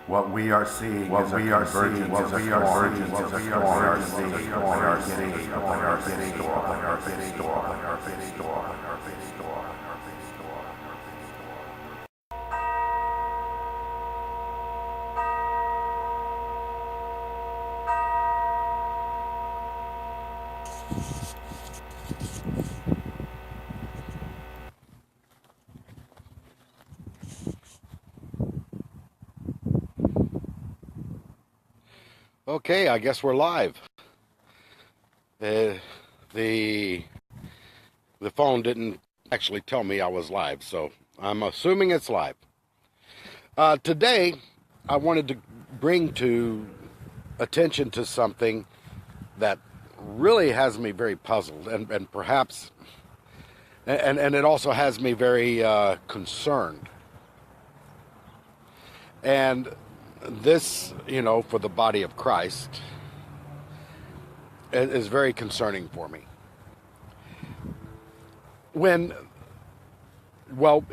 What we are seeing is a convergence, what we are seeing is a Okay, I guess we're live. The the phone didn't actually tell me I was live, so I'm assuming it's live. Today, I wanted to bring to attention to something that really has me very puzzled, and perhaps, and it also has me very concerned. And this, for the body of Christ, is very concerning for me.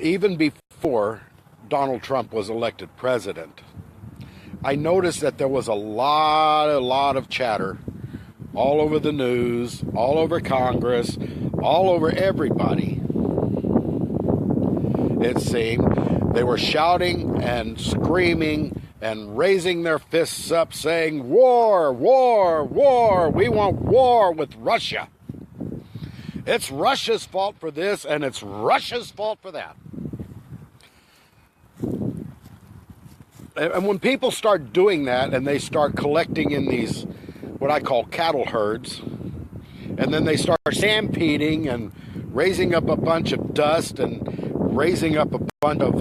Even before Donald Trump was elected president, I noticed that there was a lot of chatter all over the news, all over Congress, all over everybody. It seemed they were shouting and screaming and raising their fists up, saying, "War, war, war, we want war with Russia. It's Russia's fault for this, and it's Russia's fault for that." And when people start doing that, and they start collecting in these, what I call cattle herds, and then they start stampeding and raising up a bunch of dust and raising up a bunch of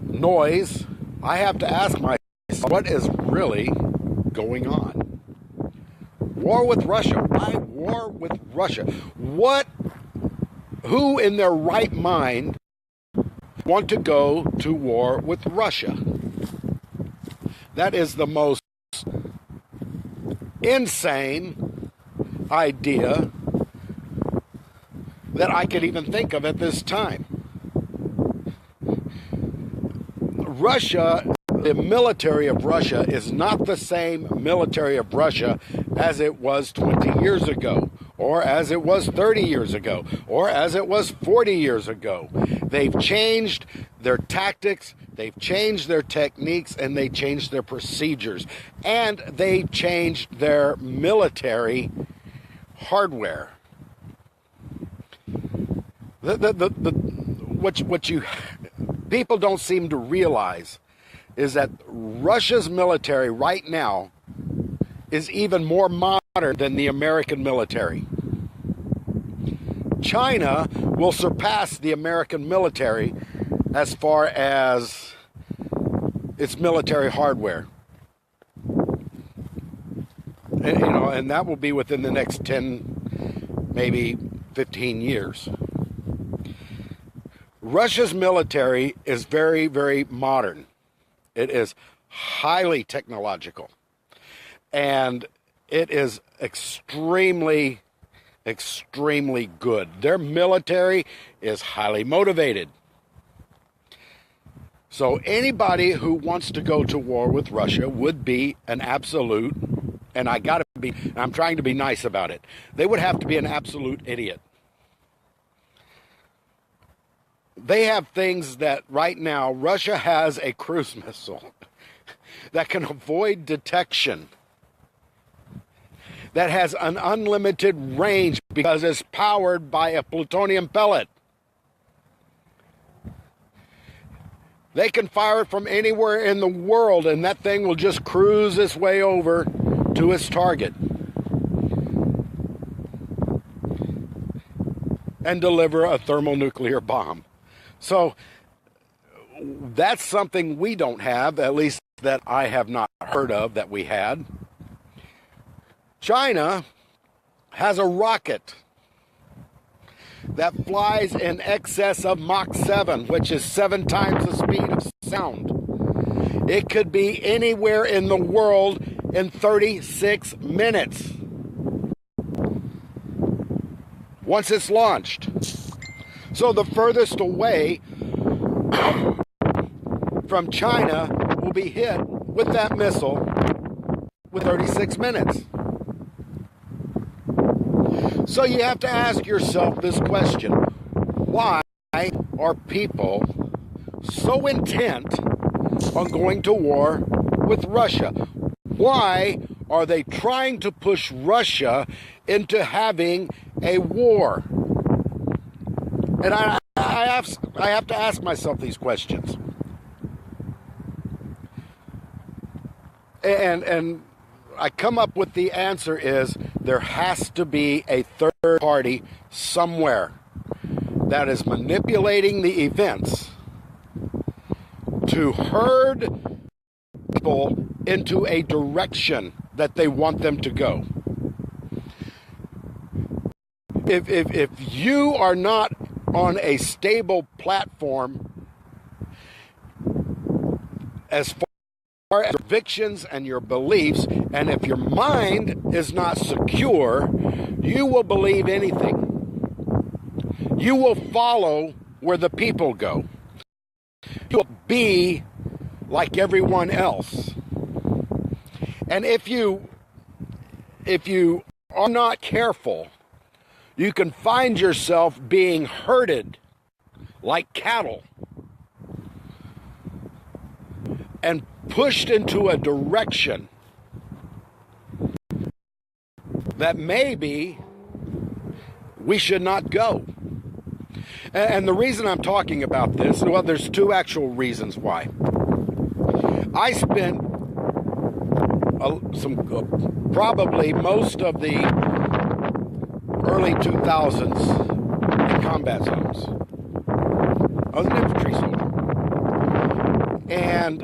noise, I have to ask myself, what is really going on? War with Russia. Why war with Russia? Who in their right mind want to go to war with Russia? That is the most insane idea that I could even think of at this time. Russia, the military of Russia, is not the same military of Russia as it was 20 years ago, or as it was 30 years ago, or as it was 40 years ago. They've changed their tactics, they've changed their techniques, and they changed their procedures. And they changed their military hardware. What you people don't seem to realize is that Russia's military right now is even more modern than the American military. China will surpass the American military as far as its military hardware. And that will be within the next 10, maybe 15 years. Russia's military is very, very modern. It is highly technological. And it is extremely, extremely good. Their military is highly motivated. So anybody who wants to go to war with Russia would be an absolute, and I'm trying to be nice about it, they would have to be an absolute idiot. They have things that right now, Russia has a cruise missile that can avoid detection, that has an unlimited range because it's powered by a plutonium pellet. They can fire it from anywhere in the world, and that thing will just cruise its way over to its target and deliver a thermonuclear bomb. So that's something we don't have, at least that I have not heard of that we had. China has a rocket that flies in excess of Mach 7, which is 7 times the speed of sound. It could be anywhere in the world in 36 minutes once it's launched. So the furthest away from China will be hit with that missile with 36 minutes. So you have to ask yourself this question: why are people so intent on going to war with Russia? Why are they trying to push Russia into having a war? And I have to ask myself these questions. And I come up with the answer is there has to be a third party somewhere that is manipulating the events to herd people into a direction that they want them to go. If you are not on a stable platform as far as convictions and your beliefs, and if your mind is not secure, you will believe anything. You will follow where the people go. You will be like everyone else. And if you are not careful, you can find yourself being herded like cattle and pushed into a direction that maybe we should not go. And the reason I'm talking about this, well, there's two actual reasons why. I spent probably most of the early 2000s in combat zones. I was an infantry soldier. And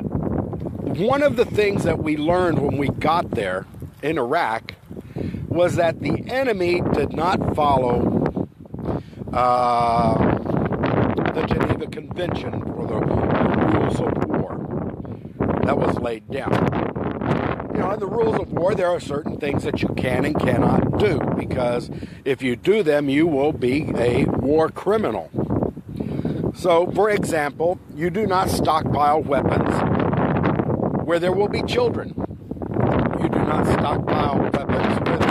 one of the things that we learned when we got there in Iraq was that the enemy did not follow the Geneva Convention for the rules of war that was laid down. You know, in the rules of war, there are certain things that you can and cannot do, because if you do them, you will be a war criminal. So, for example, you do not stockpile weapons where there will be children. You do not stockpile weapons where there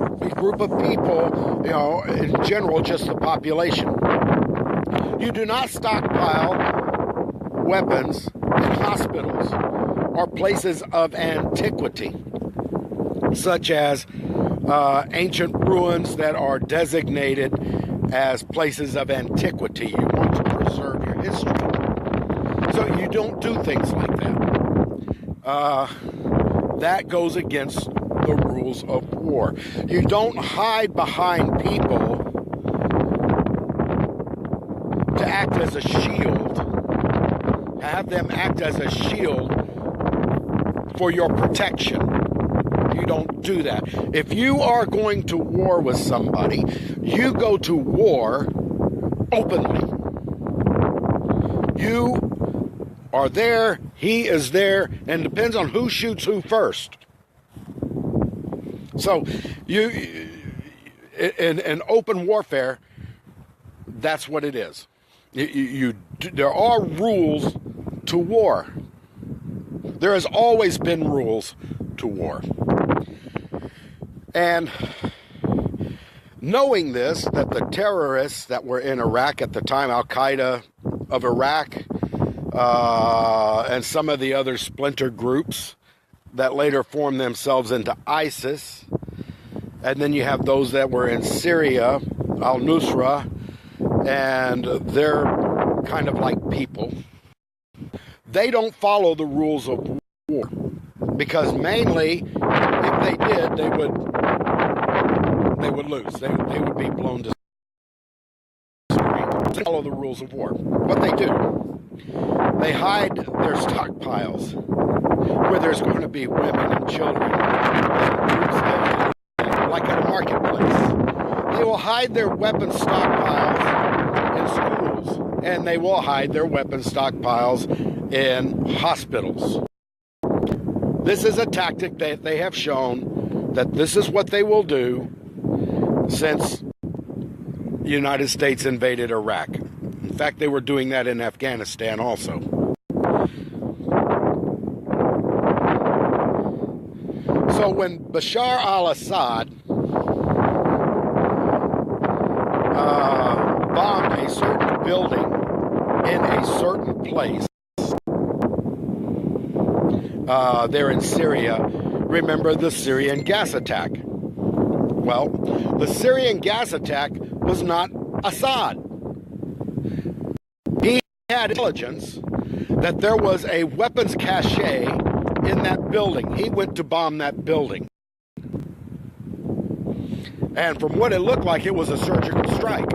will be a group of people, you know, in general, just the population. You do not stockpile weapons in hospitals or places of antiquity, such as ancient ruins that are designated as places of antiquity. You want to preserve your history. So you don't do things like that. That goes against the rules of war. You don't hide behind people to act as a shield, have them act as a shield for your protection. You don't do that. If you are going to war with somebody, you go to war openly. You are there, he is there, and it depends on who shoots who first. So, in open warfare, that's what it is. There are rules to war. There has always been rules to war. And knowing this, that the terrorists that were in Iraq at the time, Al-Qaeda of Iraq, and some of the other splinter groups that later formed themselves into ISIS, and then you have those that were in Syria, al-Nusra, and they're kind of like people. They don't follow the rules of war, because mainly, if they did, they would lose. They would be blown to smithereens. They follow the rules of war. What they do, they hide their stockpiles where there's going to be women and children and groups like at a marketplace. They will hide their weapon stockpiles in schools, and they will hide their weapon stockpiles in hospitals. This is a tactic that they have shown that this is what they will do since the United States invaded Iraq. In fact, they were doing that in Afghanistan also. So when Bashar al-Assad bombed a certain building in a certain place there in Syria, remember the Syrian gas attack? Well, the Syrian gas attack was not Assad. He had intelligence that there was a weapons cache in that building. He went to bomb that building. And from what it looked like, it was a surgical strike.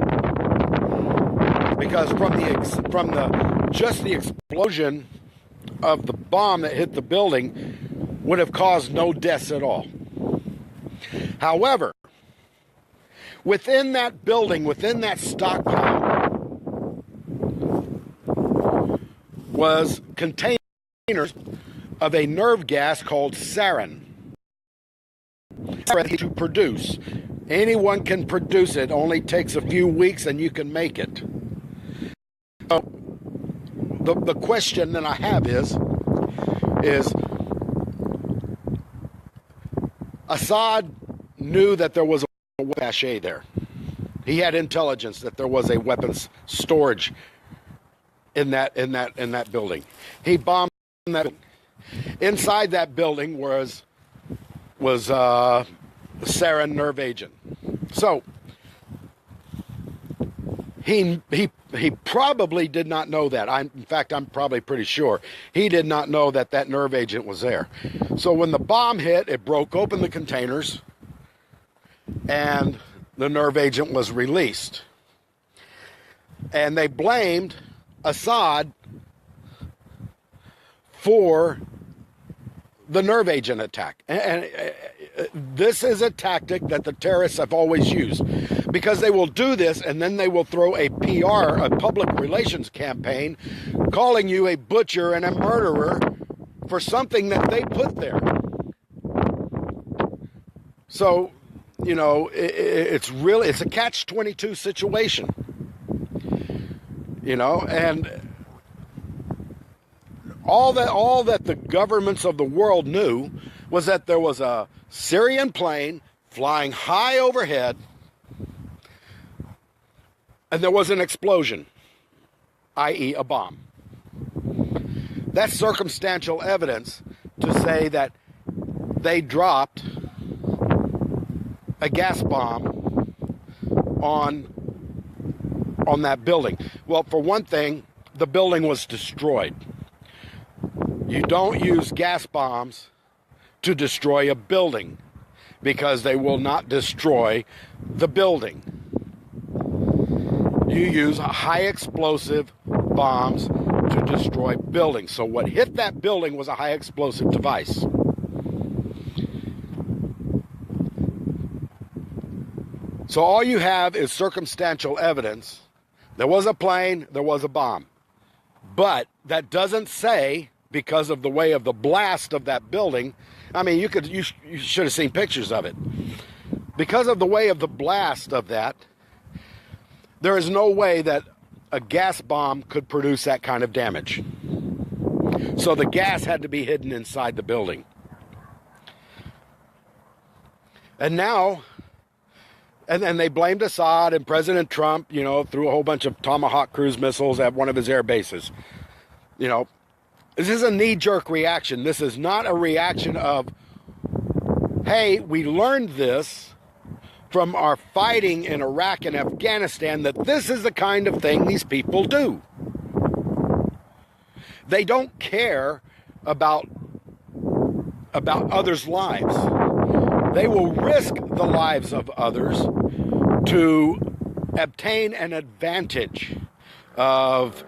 Because from the explosion of the bomb that hit the building would have caused no deaths at all. However, within that building, within that stockpile, was containers of a nerve gas called sarin. Sarin to produce. Anyone can produce it. Only takes a few weeks and you can make it. So the question that I have is Assad knew that there was a cache there. He had intelligence that there was a weapons storage in that building. He bombed that building. Inside that building was sarin nerve agent. So he probably did not know that. In fact, I'm probably pretty sure he did not know that that nerve agent was there. So when the bomb hit, it broke open the containers, and the nerve agent was released. And they blamed Assad for the nerve agent attack. And this is a tactic that the terrorists have always used, because they will do this and then they will throw a PR, a public relations campaign, calling you a butcher and a murderer for something that they put there. So, you know, it's a catch-22 situation. You know, and all that the governments of the world knew was that there was a Syrian plane flying high overhead, and there was an explosion, i.e. a bomb. That's circumstantial evidence to say that they dropped a gas bomb on that building. Well, for one thing, the building was destroyed. You don't use gas bombs to destroy a building, because they will not destroy the building. You use high explosive bombs to destroy buildings. So what hit that building was a high explosive device. So all you have is circumstantial evidence. There was a plane, there was a bomb. But that doesn't say, because of the way of the blast of that building, I mean, you should have seen pictures of it. Because of the way of the blast of that, there is no way that a gas bomb could produce that kind of damage. So the gas had to be hidden inside the building. And now, and they blamed Assad, and President Trump, you know, threw a whole bunch of Tomahawk cruise missiles at one of his air bases. You know, this is a knee-jerk reaction. This is not a reaction of, hey, we learned this from our fighting in Iraq and Afghanistan, that this is the kind of thing these people do. They don't care about others' lives. They will risk the lives of others to obtain an advantage of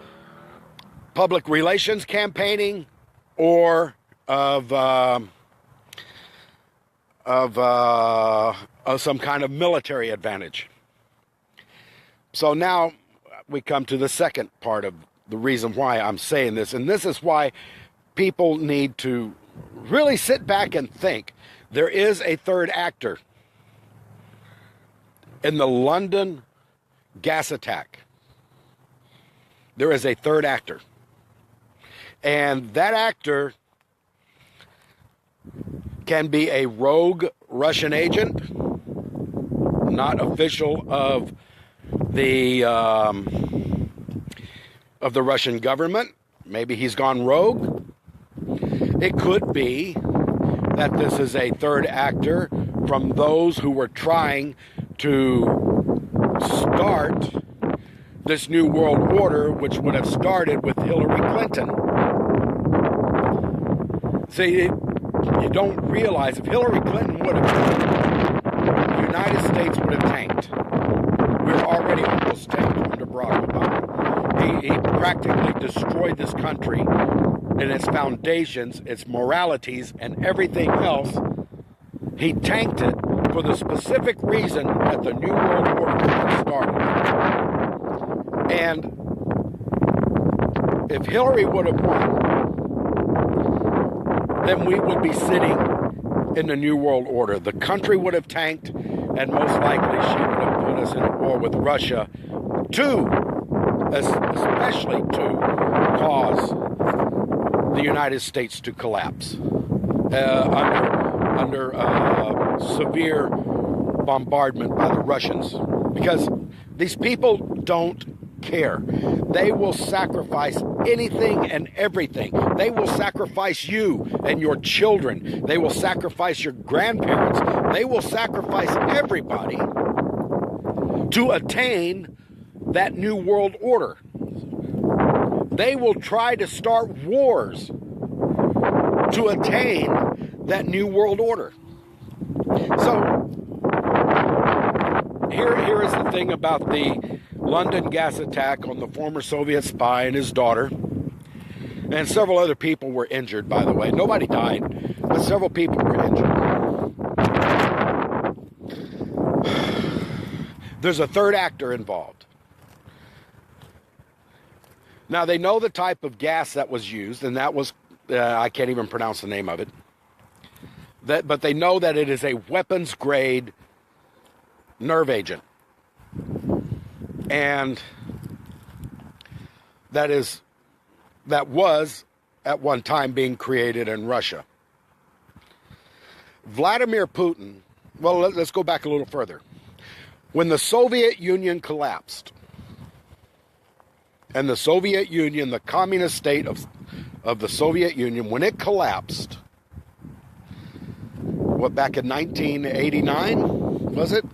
public relations campaigning or of some kind of military advantage. So now we come to the second part of the reason why I'm saying this, and this is why people need to really sit back and think. There is a third actor in the London gas attack. there is a third actor. And that actor can be a rogue Russian agent, not official of the Russian government. Maybe he's gone rogue. It could be that this is a third actor from those who were trying to start this new world order, which would have started with Hillary Clinton. See, you don't realize if Hillary Clinton would have, the United States would have tanked. We're already almost tanked under Barack Obama. He practically destroyed this country and its foundations, its moralities, and everything else. He tanked it for the specific reason that the New World Order had started. And if Hillary would have won, then we would be sitting in the New World Order. The country would have tanked, and most likely she would have put us in a war with Russia, especially to cause the United States to collapse under severe bombardment by the Russians. Because these people don't care. They will sacrifice anything and everything. They will sacrifice you and your children. They will sacrifice your grandparents. They will sacrifice everybody to attain that new world order. They will try to start wars to attain that new world order. So here is the thing about the London gas attack on the former Soviet spy and his daughter. And several other people were injured, by the way. Nobody died, but several people were injured. There's a third actor involved. Now, they know the type of gas that was used, and that was, I can't even pronounce the name of it. But they know that it is a weapons-grade nerve agent. And that was, at one time, being created in Russia. Vladimir Putin, well, let's go back a little further. When the Soviet Union collapsed, and the Soviet Union, the communist state of the Soviet Union, when it collapsed, back in 1989, was it?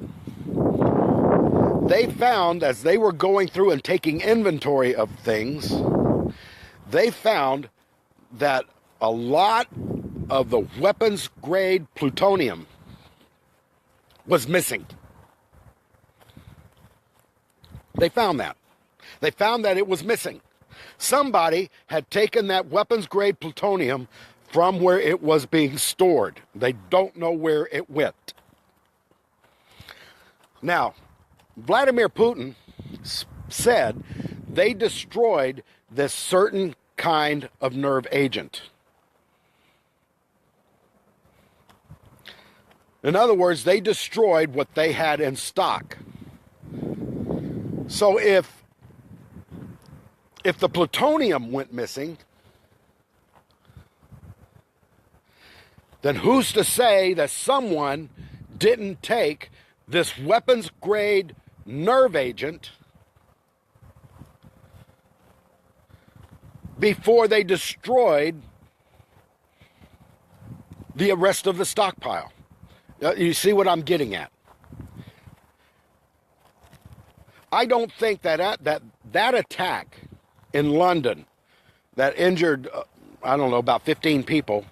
They found, as they were going through and taking inventory of things, they found that a lot of the weapons-grade plutonium was missing. They found that. They found that it was missing. Somebody had taken that weapons-grade plutonium from where it was being stored. They don't know where it went. Now, Vladimir Putin said they destroyed this certain kind of nerve agent. In other words, they destroyed what they had in stock. So if the plutonium went missing, then who's to say that someone didn't take this weapons-grade nerve agent before they destroyed the rest of the stockpile? You see what I'm getting at? I don't think that attack in London that injured, I don't know, about 15 people,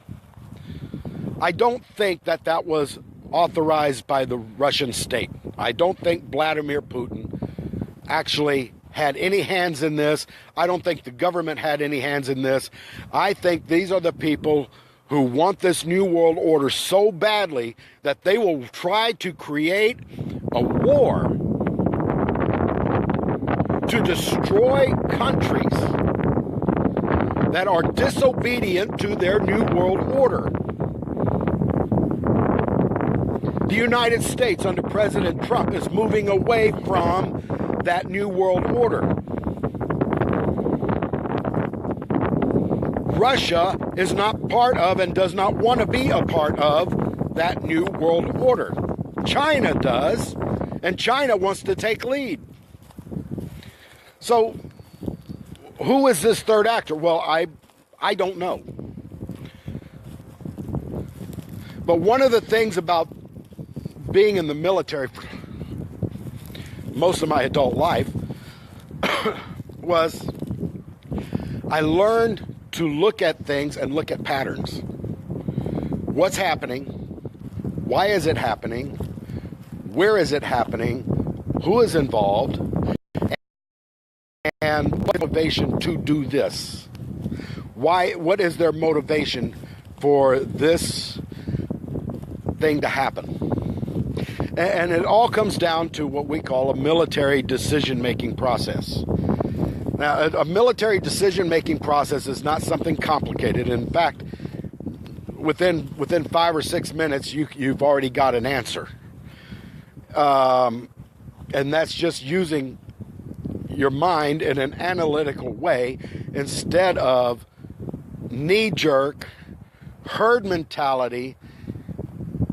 I don't think that was authorized by the Russian state. I don't think Vladimir Putin actually had any hands in this. I don't think the government had any hands in this. I think these are the people who want this new world order so badly that they will try to create a war to destroy countries that are disobedient to their new world order. The United States under President Trump is moving away from that new world order. Russia is not part of and does not want to be a part of that new world order. China does, and China wants to take lead. So, who is this third actor? Well, I don't know. But one of the things about being in the military for most of my adult life was I learned to look at things and look at patterns. What's happening? Why is it happening? Where is it happening? Who is involved? And what motivation to do this? What is their motivation for this thing to happen? And it all comes down to what we call a military decision-making process. Now, a military decision-making process is not something complicated. In fact, within 5 or 6 minutes, you've already got an answer. And that's just using your mind in an analytical way instead of knee-jerk, herd mentality,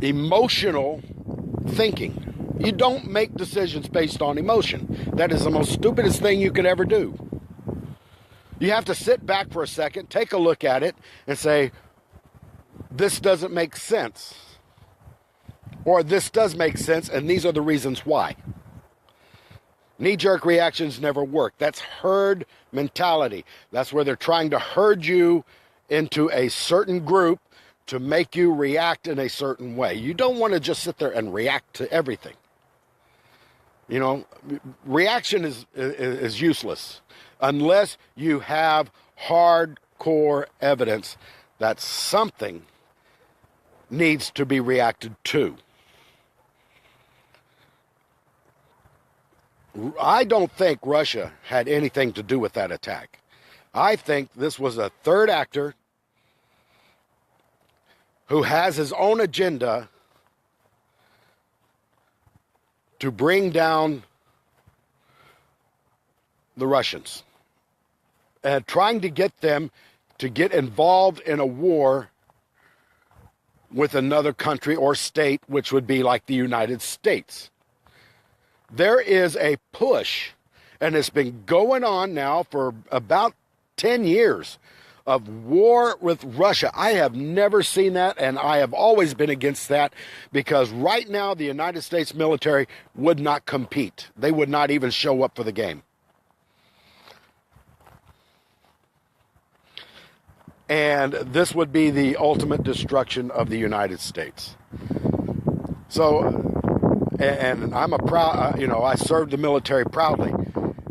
emotional thinking. You don't make decisions based on emotion. That is the most stupidest thing you could ever do. You have to sit back for a second, take a look at it, and say, this doesn't make sense. Or this does make sense, and these are the reasons why. Knee-jerk reactions never work. That's herd mentality. That's where they're trying to herd you into a certain group to make you react in a certain way. You don't want to just sit there and react to everything. You know, reaction is useless unless you have hardcore evidence that something needs to be reacted to. I don't think Russia had anything to do with that attack. I think this was a third actor who has his own agenda to bring down the Russians and trying to get them to get involved in a war with another country or state, which would be like the United States. There is a push, and it's been going on now for about 10 years, of war with Russia. I have never seen that, and I have always been against that, because right now the United States military would not compete. They would not even show up for the game. And this would be the ultimate destruction of the United States. So, and I'm a proud, I served the military proudly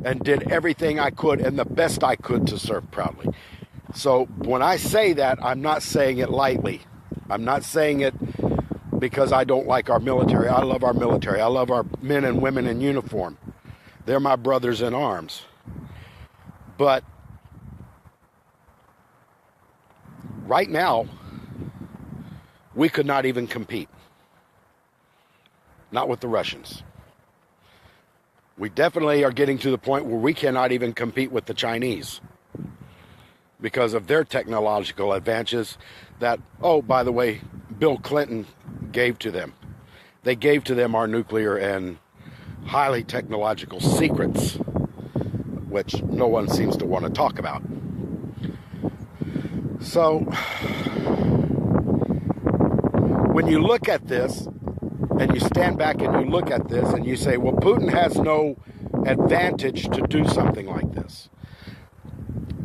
and did everything I could and the best I could to serve proudly. So when I say that, I'm not saying it lightly. I'm not saying it because I don't like our military. I love our military. I love our men and women in uniform. They're my brothers in arms. But right now, we could not even compete. Not with the Russians. We definitely are getting to the point where we cannot even compete with the Chinese because of their technological advances that, oh, by the way, Bill Clinton gave to them. They gave to them our nuclear and highly technological secrets, which no one seems to want to talk about. So, when you look at this, and you stand back and you look at this and you say, well, Putin has no advantage to do something like this.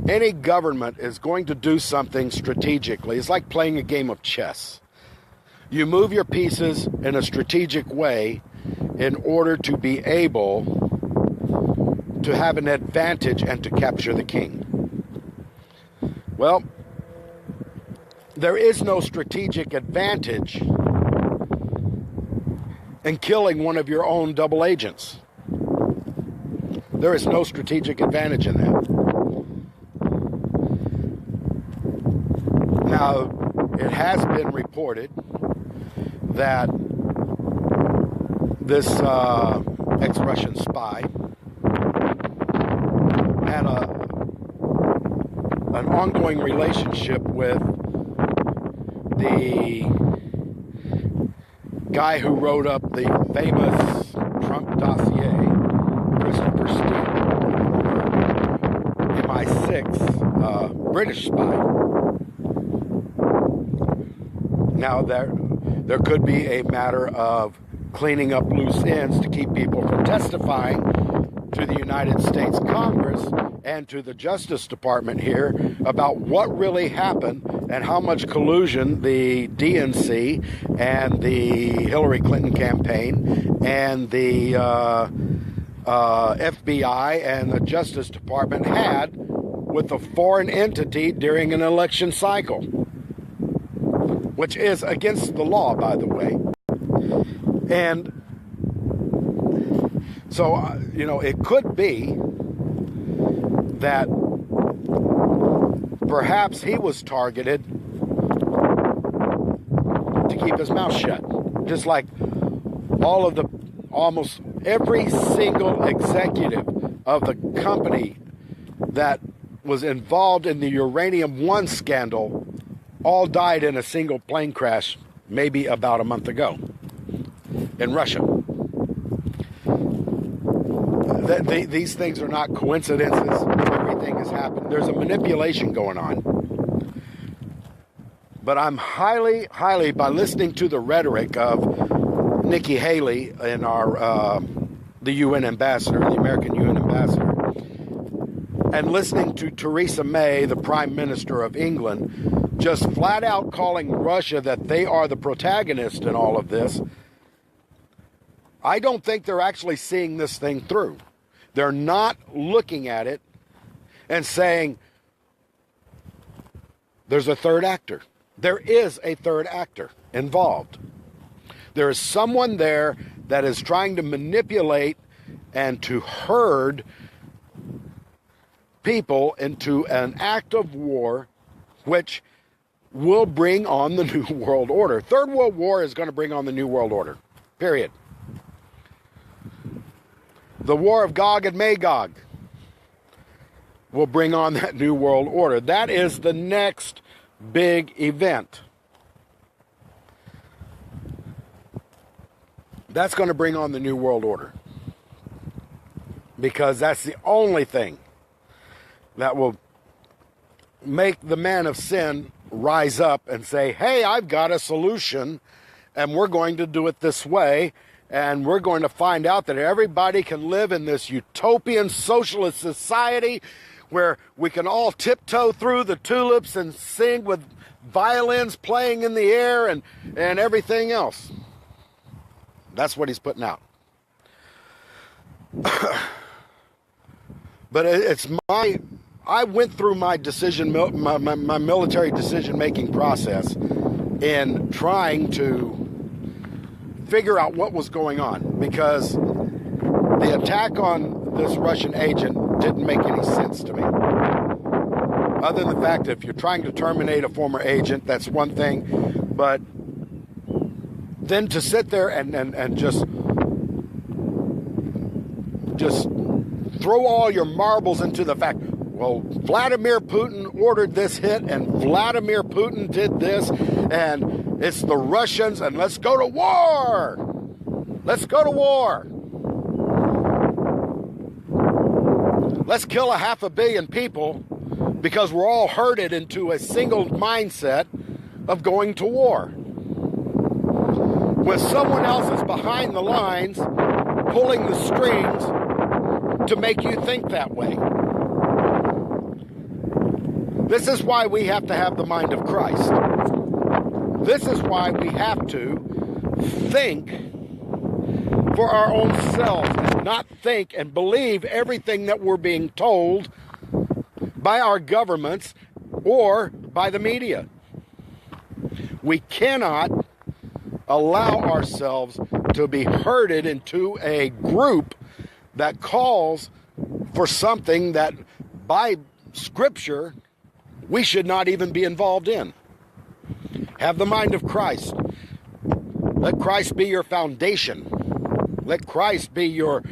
Any government is going to do something strategically. It's like playing a game of chess. You move your pieces in a strategic way in order to be able to have an advantage and to capture the king. Well, there is no strategic advantage in killing one of your own double agents. There is no strategic advantage in that. Now, it has been reported that this ex-Russian spy had an ongoing relationship with the guy who wrote up the famous Trump dossier, Christopher Steele, MI6 British spy. Now there could be a matter of cleaning up loose ends to keep people from testifying to the United States Congress and to the Justice Department here about what really happened and how much collusion the DNC and the Hillary Clinton campaign and the FBI and the Justice Department had with a foreign entity during an election cycle, which is against the law, by the way. And so, it could be that perhaps he was targeted to keep his mouth shut. Just like almost every single executive of the company that was involved in the Uranium One scandal all died in a single plane crash maybe about a month ago in Russia. These things are not coincidences. Everything has happened. There's a manipulation going on. But I'm highly, by listening to the rhetoric of Nikki Haley and the UN ambassador, the American UN ambassador, and listening to Theresa May, the Prime Minister of England, just flat out calling Russia that they are the protagonist in all of this, I don't think they're actually seeing this thing through. They're not looking at it and saying, there's a third actor. There is a third actor involved. There is someone there that is trying to manipulate and to herd people into an act of war which will bring on the New World Order. Third World War is going to bring on the New World Order. Period. The War of Gog and Magog will bring on that New World Order. That is the next big event. That's going to bring on the New World Order. Because that's the only thing that will make the man of sin rise up and say, hey, I've got a solution, and we're going to do it this way. And we're going to find out that everybody can live in this utopian socialist society where we can all tiptoe through the tulips and sing with violins playing in the air and everything else. That's what he's putting out. But I went through my my military decision-making process in trying to figure out what was going on, because the attack on this Russian agent didn't make any sense to me. Other than the fact that if you're trying to terminate a former agent, that's one thing, but then to sit there and just throw all your marbles into the fact, well, Vladimir Putin ordered this hit and Vladimir Putin did this and it's the Russians, and let's go to war. Let's go to war. Let's kill 500 million people because we're all herded into a single mindset of going to war. When someone else is behind the lines, pulling the strings to make you think that way. This is why we have to have the mind of Christ. This is why we have to think for our own selves and not think and believe everything that we're being told by our governments or by the media. We cannot allow ourselves to be herded into a group that calls for something that by Scripture we should not even be involved in. Have the mind of Christ. Let Christ be your foundation. Let Christ be your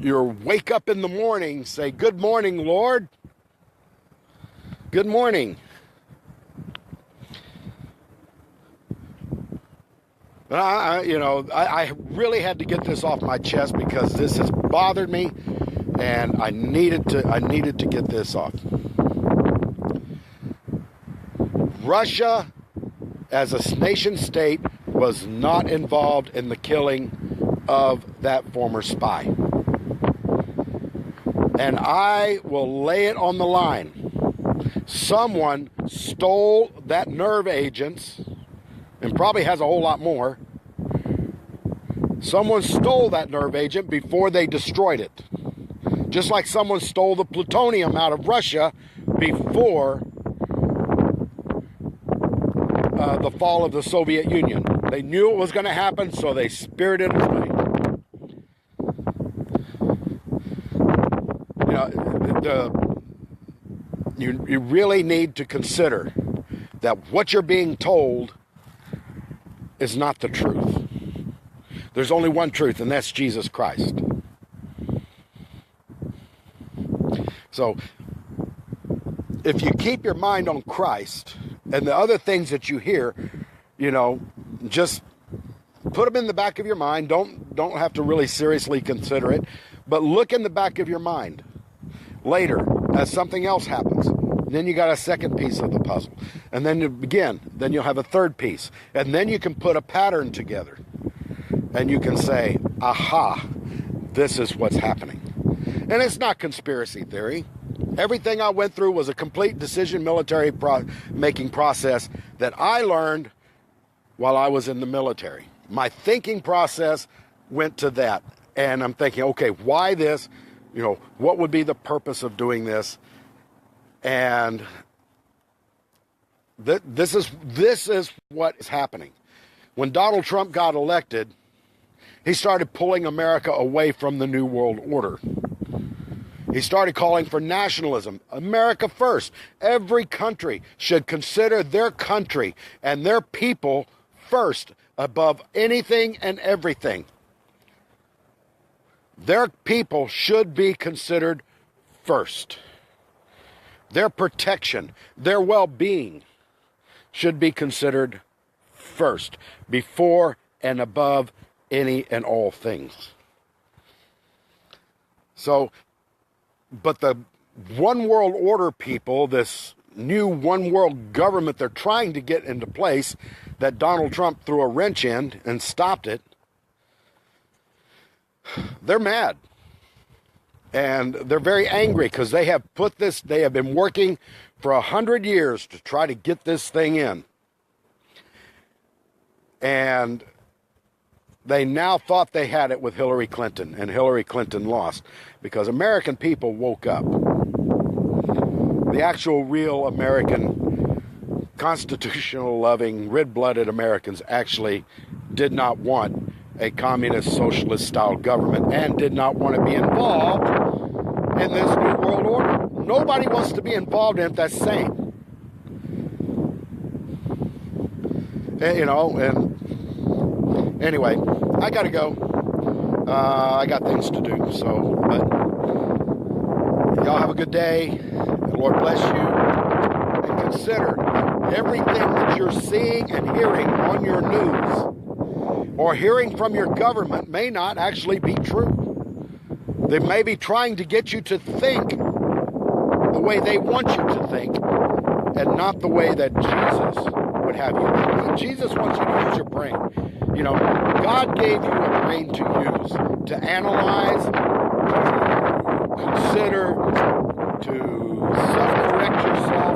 wake up in the morning, say, good morning, Lord. Good morning. I really had to get this off my chest because this has bothered me, and I needed to get this off. Russia, as a nation state, was not involved in the killing of that former spy. And I will lay it on the line. Someone stole that nerve agents, and probably has a whole lot more. Someone stole that nerve agent before they destroyed it. Just like someone stole the plutonium out of Russia before the fall of the Soviet Union. They knew it was going to happen, so they spirited it away. You really need to consider that what you're being told is not the truth. There's only one truth, and that's Jesus Christ. So, if you keep your mind on Christ and the other things that you hear, just put them in the back of your mind. Don't have to really seriously consider it, but look in the back of your mind. Later, as something else happens, then you got a second piece of the puzzle. And then then you'll have a third piece. And then you can put a pattern together. And you can say, aha, this is what's happening. And it's not conspiracy theory. Everything I went through was a complete decision making process that I learned while I was in the military. My thinking process went to that. And I'm thinking, okay, why this? What would be the purpose of doing this? And this is what is happening. When Donald Trump got elected, he started pulling America away from the New World Order. He started calling for nationalism. America first. Every country should consider their country and their people first above anything and everything. Their people should be considered first. Their protection, their well-being should be considered first, before and above any and all things. So, but the one world order people, this new one world government they're trying to get into place, that Donald Trump threw a wrench in and stopped it, they're mad. And they're very angry because they have been working for 100 years to try to get this thing in. And they now thought they had it with Hillary Clinton, and Hillary Clinton lost because American people woke up. The actual real American, constitutional-loving, red-blooded Americans actually did not want a communist, socialist-style government and did not want to be involved in this new world order. Nobody wants to be involved in it that's sane. And anyway, I got to go. I got things to do. So, but y'all have a good day. The Lord bless you. And consider everything that you're seeing and hearing on your news or hearing from your government may not actually be true. They may be trying to get you to think the way they want you to think and not the way that Jesus would have you think. Jesus wants you to use your brain. God gave you a brain to use, to analyze, to consider, to self-correct yourself,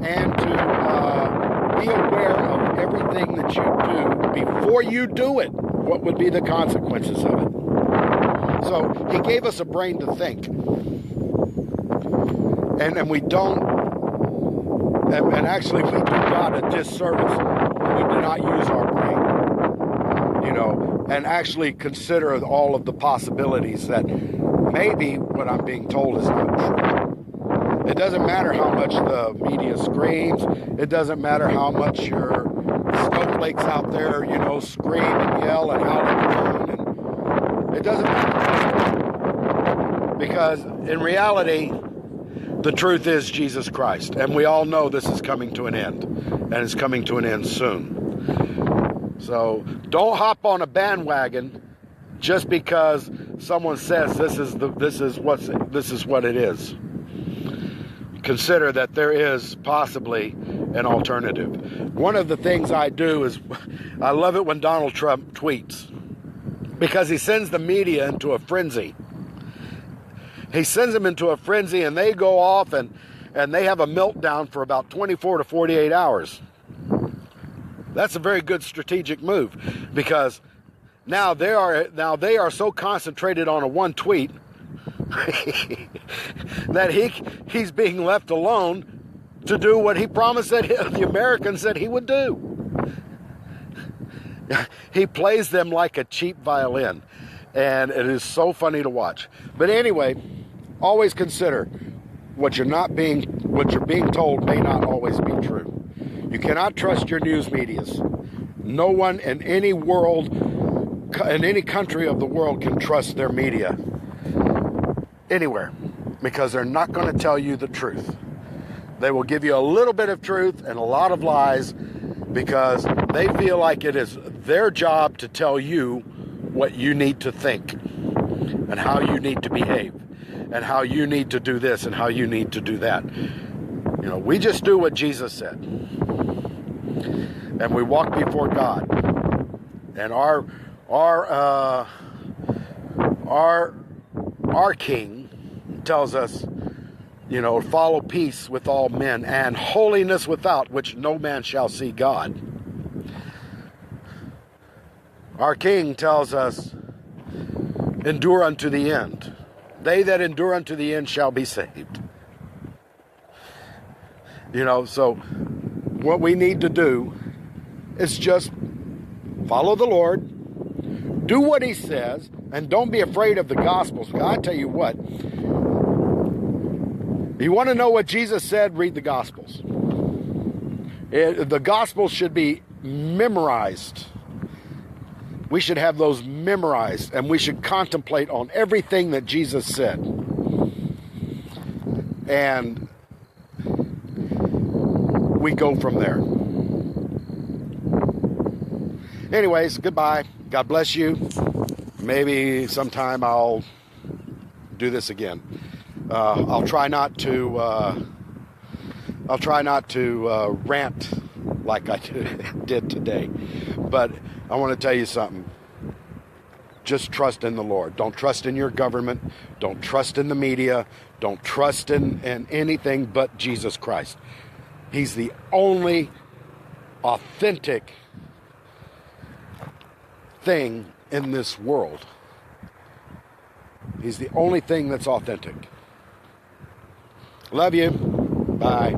and to be aware of everything that you do before you do it. What would be the consequences of it? So he gave us a brain to think. And we don't, and actually we do God a disservice when we do not use our brain, and actually consider all of the possibilities that maybe what I'm being told is not true. It doesn't matter how much the media screams. It doesn't matter how much your snowflakes out there, scream and yell and howl at the moon. And it doesn't matter. Because in reality, The truth is Jesus Christ. And we all know this is coming to an end. And it's coming to an end soon. So don't hop on a bandwagon just because someone says this is what it is. Consider that there is possibly an alternative. One of the things I do is I love it when Donald Trump tweets, because he sends the media into a frenzy. He sends them into a frenzy, and they go off and they have a meltdown for about 24 to 48 hours. That's a very good strategic move, because now they are so concentrated on a one tweet that he's being left alone to do what he promised that the Americans said he would do. He plays them like a cheap violin, and it is so funny to watch. But anyway, always consider what you're being told may not always be true. You cannot trust your news medias. No one in any country of the world can trust their media anywhere, because they're not going to tell you the truth. They will give you a little bit of truth and a lot of lies, because they feel like it is their job to tell you what you need to think and how you need to behave and how you need to do this and how you need to do that. You know, we just do what Jesus said, and we walk before God, and our King tells us, you know, follow peace with all men and holiness without which no man shall see God. Our King tells us, endure unto the end. They that endure unto the end shall be saved. You know, so what we need to do is just follow the Lord, do what he says, and don't be afraid of the Gospels. I tell you what, you want to know what Jesus said? Read the Gospels. The Gospels should be memorized. We should have those memorized, and we should contemplate on everything that Jesus said. And we go from there. Anyways, goodbye. God bless you. Maybe sometime I'll do this again. I'll try not to rant like I did today. But I want to tell you something. Just trust in the Lord. Don't trust in your government. Don't trust in the media. Don't trust in anything but Jesus Christ. He's the only authentic thing in this world. He's the only thing that's authentic. Love you. Bye.